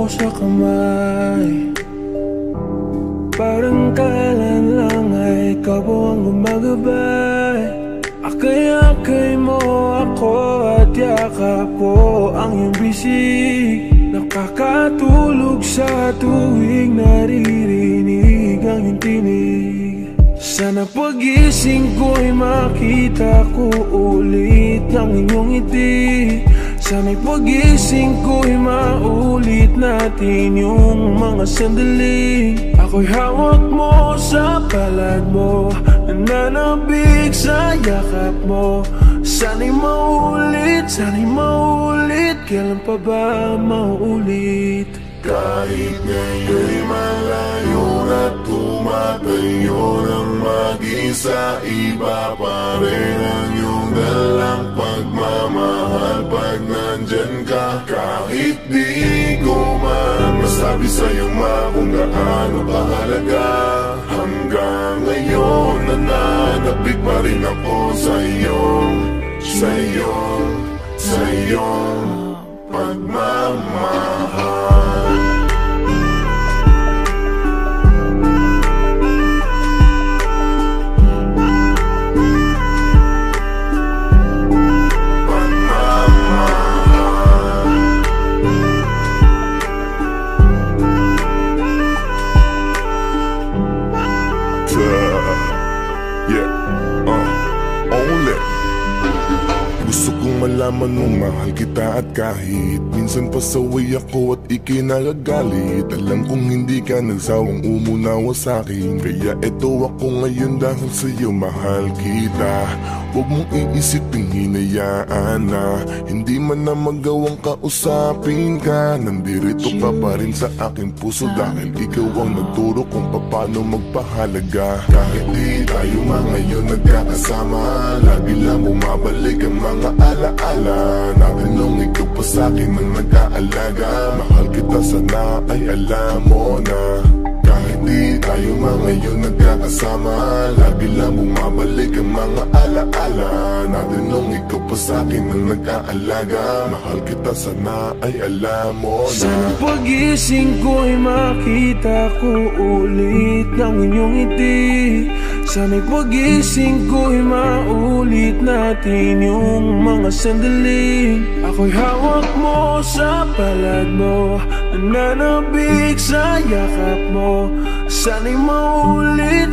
ko sa kamay. Parang kailan lang ay ikaw po ang gumagabay. Akay-akay mo ako at yakap ko ang iyong bisig. Nakakatulog sa tuwing naririnig ang iyong tinig. Sana pagising ko'y makita ko ulit ang inyong ngiti. Sana'y pagising ko'y maulit natin yung mga sandali. Ako'y hawak mo sa palad mo, nananabig sa yakap mo. Sana'y maulit, kailan pa ba maulit? Kahit ngayon'y malayo na tumatayo ng mag-isa, iba pa rin ang iyong dalang pagmamahal pag nandyan ka. Kahit di ko man masabi sa'yo kung gaano kahalaga, hanggang ngayon nananabig pa rin ako sa'yong pagmamahal. Gusto kong malaman mong mahal kita at kahit minsan pasaway ako at ikinagagalit, alam kong hindi ka nagsawang umunawa sa'kin. Kaya eto ako ngayon dahil sa'yo mahal kita. Huwag mong iisipin hinayaan na hindi man na magawang kausapin ka. Nandirito ka pa rin sa aking puso dahil ikaw ang nagturo kung paano magpahalaga. Kahit di tayo ngayon nagkakasama, lagi lang bumabalik ang mga alaala natin nung ikaw pa sa'kin ang nag-aalaga. Mahal kita sana ay alam mo na. Kahit di tayo ngayon nagkakasama, lagi lang bumabalik ang mga alaala natin nung ikaw pa sa'kin ang nag-aalaga. Mahal kita sana ay alam mo na. Sana pagising ko'y makita ko ulit ang inyong ngiti. Sana'y pagising ko'y maulit natin yung mga sandali. Ako'y hawak mo sa palad mo, nananabig sa yakap mo. Sana'y maulit,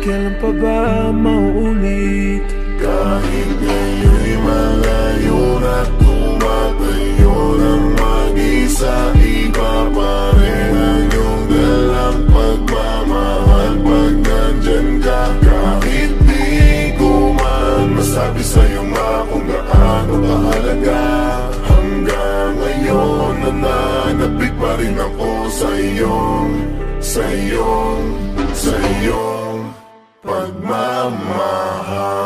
kailan pa ba maulit? Kahit ngayon'y malayo na tumatayo ng mag-isa, iba pa rin ang iyong dalang pagmamahal pag nandyan ka. Kahit di ko man masabi sa'yo kung gaano kahalaga, hanggang ngayon nananabig pa rin ako sa'yong pagmamahal.